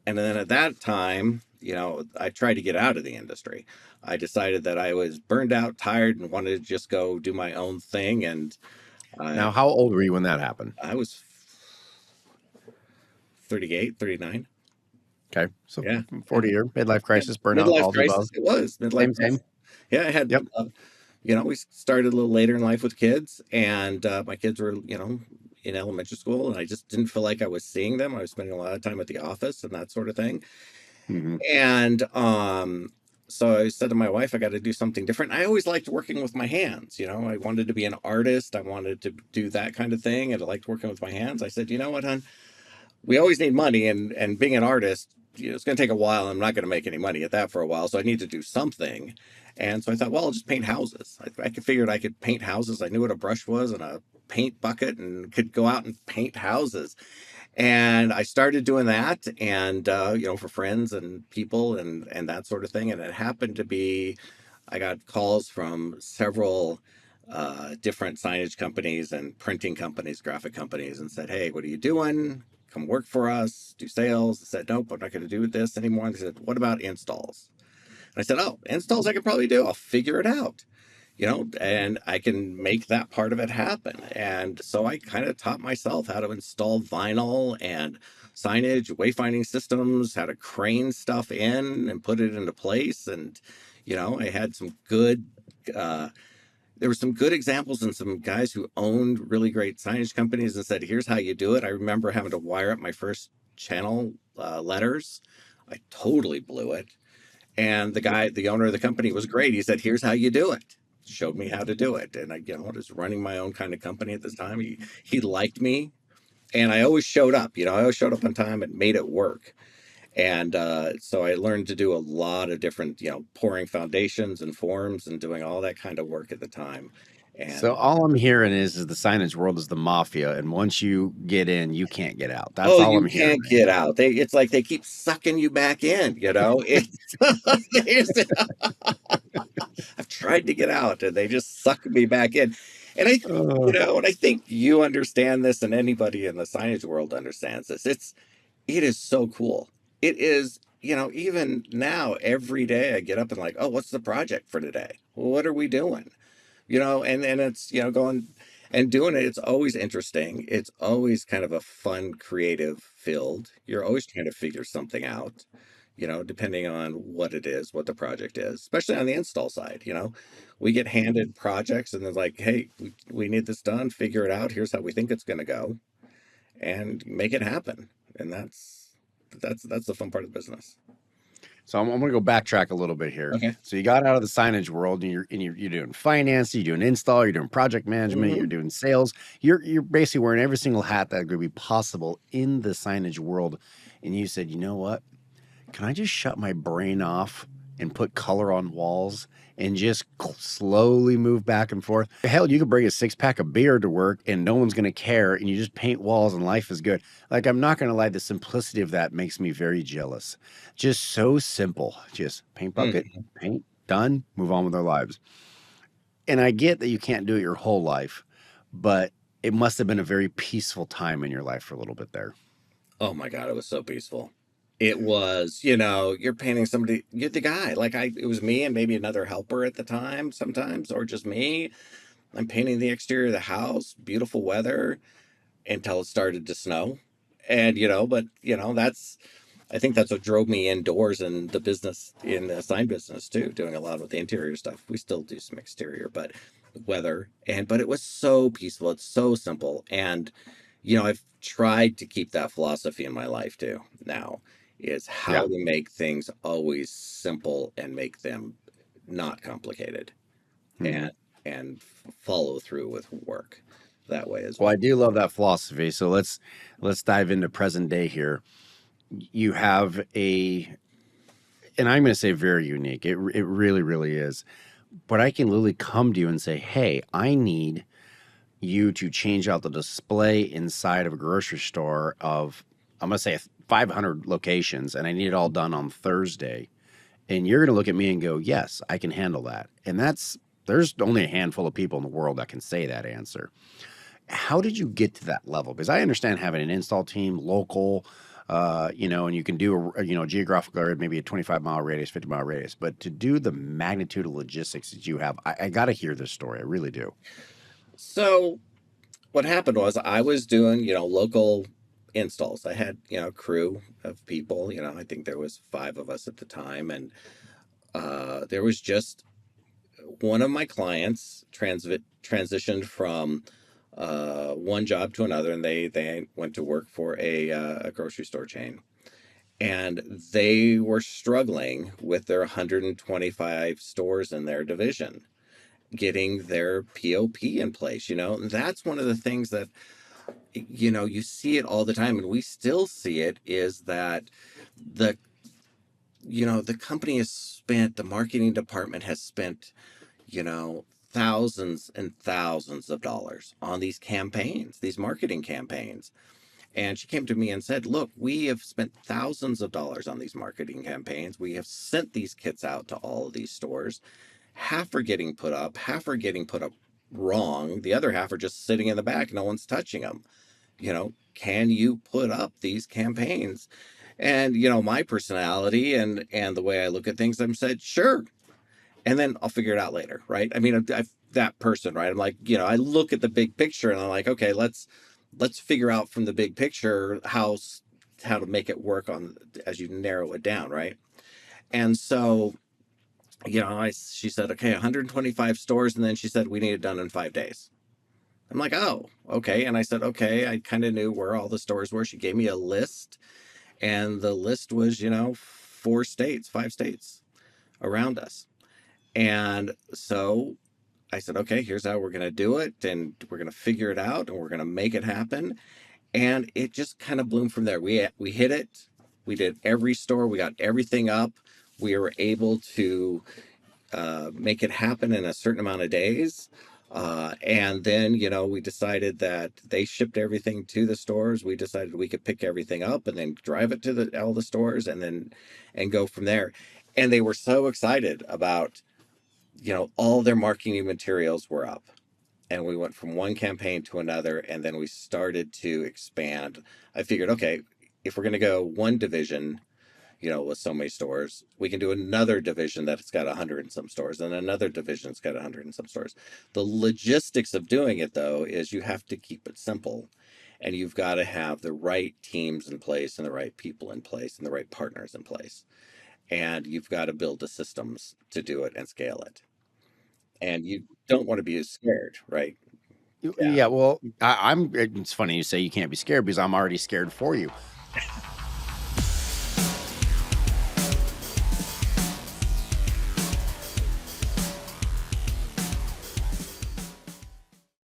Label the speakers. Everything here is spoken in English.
Speaker 1: And then at that time, I tried to get out of the industry. I decided that I was burned out, tired, and wanted to just go do my own thing. And
Speaker 2: Now,
Speaker 1: I,
Speaker 2: how old were you when that happened?
Speaker 1: I was 38, 39.
Speaker 2: Okay. So
Speaker 1: Yeah. Yeah.
Speaker 2: 40-year midlife
Speaker 1: Yeah.
Speaker 2: crisis, burnout,
Speaker 1: Midlife
Speaker 2: all the above.
Speaker 1: crisis. It was midlife
Speaker 2: Same, same.
Speaker 1: crisis. Yeah. I had,
Speaker 2: Yep.
Speaker 1: we started a little later in life with kids, and my kids were, in elementary school, and I just didn't feel like I was seeing them. I was spending a lot of time at the office and that sort of thing.
Speaker 2: Hmm.
Speaker 1: And so I said to my wife, I got to do something different. I always liked working with my hands. I wanted to be an artist. I wanted to do that kind of thing. And I liked working with my hands. I said, you know what, hon? We always need money. And being an artist, it's going to take a while. I'm not going to make any money at that for a while. So I need to do something. And so I thought, well, I'll just paint houses. I figured I could paint houses. I knew what a brush was and a paint bucket and could go out and paint houses. And I started doing that, and for friends and people and that sort of thing. And it happened to be, I got calls from several different signage companies and printing companies, graphic companies, and said, "Hey, what are you doing? Come work for us, do sales." I said, "Nope, I'm not going to do this anymore." And they said, "What about installs?" And I said, "Oh, installs I could probably do. I'll figure it out." And I can make that part of it happen. And so I kind of taught myself how to install vinyl and signage, wayfinding systems, how to crane stuff in and put it into place. And, I had some good, uh, there were some good examples and some guys who owned really great signage companies and said, here's how you do it. I remember having to wire up my first channel letters. I totally blew it. And the owner of the company was great. He said, here's how you do it. Showed me how to do it. And I, was running my own kind of company at this time. He liked me. And I always showed up, I always showed up on time and made it work. And so I learned to do a lot of different, pouring foundations and forms and doing all that kind of work at the time.
Speaker 2: So
Speaker 1: And
Speaker 2: all I'm hearing is the signage world is the mafia, and once you get in, you can't get out. That's
Speaker 1: oh,
Speaker 2: all I'm
Speaker 1: you
Speaker 2: hearing
Speaker 1: can't
Speaker 2: right
Speaker 1: get
Speaker 2: now.
Speaker 1: out. It's like they keep sucking you back in, I've tried to get out and they just suck me back in. And I think you understand this and anybody in the signage world understands this. It is so cool. It is, even now, every day I get up and like, oh, what's the project for today? Well, what are we doing? And it's, going and doing it. It's always interesting. It's always kind of a fun, creative field. You're always trying to figure something out, depending on what it is, what the project is, especially on the install side. We get handed projects and they're like, hey, we need this done, figure it out. Here's how we think it's going to go and make it happen. And that's the fun part of the business.
Speaker 2: So I'm going to go backtrack a little bit here.
Speaker 1: Okay.
Speaker 2: So you got out of the signage world, and you're doing finance, you're doing install, you're doing project management, you're
Speaker 1: Hmm.
Speaker 2: doing sales. You're basically wearing every single hat that could be possible in the signage world. And you said, you know what? Can I just shut my brain off and put color on walls and just slowly move back and forth? Hell, you could bring a 6-pack of beer to work and no one's going to care, and you just paint walls and life is good. Like, I'm not going to lie, the simplicity of that makes me very jealous. Just so simple. Just paint bucket,
Speaker 1: Hmm.
Speaker 2: paint, done, move on with our lives. And I get that you can't do it your whole life, but it must have been a very peaceful time in your life for a little bit there.
Speaker 1: Oh my God, it was so peaceful. It was, you're painting somebody, you're the guy. It was me and maybe another helper at the time sometimes, or just me. I'm painting the exterior of the house, beautiful weather until it started to snow. And, I think that's what drove me indoors in the business, in the sign business too, doing a lot with the interior stuff. We still do some exterior, but weather. But it was so peaceful. It's so simple. And, I've tried to keep that philosophy in my life too now is
Speaker 2: Yeah.
Speaker 1: how to make things always simple and make them not complicated
Speaker 2: Mhm.
Speaker 1: and follow through with work that way as
Speaker 2: Well,
Speaker 1: well.
Speaker 2: I do love that philosophy. So let's dive into present day here. You have and I'm going to say very unique. It really really is. But I can literally come to you and say, "Hey, I need you to change out the display inside of a grocery store of, I'm going to say 500 locations, and I need it all done on Thursday." And you're going to look at me and go, "Yes, I can handle that." And there's only a handful of people in the world that can say that answer. How did you get to that level? Because I understand having an install team, local, and you can do a geographical area, maybe a 25-mile radius, 50-mile radius. But to do the magnitude of logistics that you have, I got to hear this story. I really do.
Speaker 1: So what happened was I was doing, local installs. I had, a crew of people, I think there was 5 of us at the time. And there was just one of my clients transitioned from one job to another, and they went to work for a grocery store chain, and they were struggling with their 125 stores in their division, getting their POP in place. And that's one of the things that you see it all the time, and we still see it, is that the the company has spent, the marketing department has spent, you know, thousands and thousands of dollars on these campaigns, these marketing campaigns. And she came to me and said, "Look, we have spent thousands of dollars on these marketing campaigns. We have sent these kits out to all of these stores. Half are getting put up, half are getting put up wrong. The other half are just sitting in the back. No one's touching them. Can you put up these campaigns?" And my personality and the way I look at things, I'm said, "Sure." And then I'll figure it out later, right? I mean, that person, right? I'm like, I look at the big picture and I'm like, okay, let's figure out from the big picture how to make it work on as you narrow it down, right? And so, she said, okay, 125 stores, and then she said we need it done in 5 days. I'm like, oh, okay. And I said, okay, I kind of knew where all the stores were. She gave me a list, and the list was, 4 states, 5 states around us. And so I said, okay, here's how we're going to do it. And we're going to figure it out, and we're going to make it happen. And it just kind of bloomed from there. We hit it. We did every store. We got everything up. We were able to make it happen in a certain amount of days. And then, we decided that they shipped everything to the stores. We decided we could pick everything up and then drive it to all the stores, and go from there. And they were so excited about, all their marketing materials were up. And we went from one campaign to another, and then we started to expand. I figured, okay, if we're going to go one division, with so many stores, we can do another division that's got 100 and some stores, and another division that's got 100 and some stores. The logistics of doing it, though, is you have to keep it simple, and you've got to have the right teams in place, and the right people in place, and the right partners in place. And you've got to build the systems to do it and scale it. And you don't want to be as scared, right? Yeah.
Speaker 2: Yeah, well, I'm. It's funny you say you can't be scared because I'm already scared for you.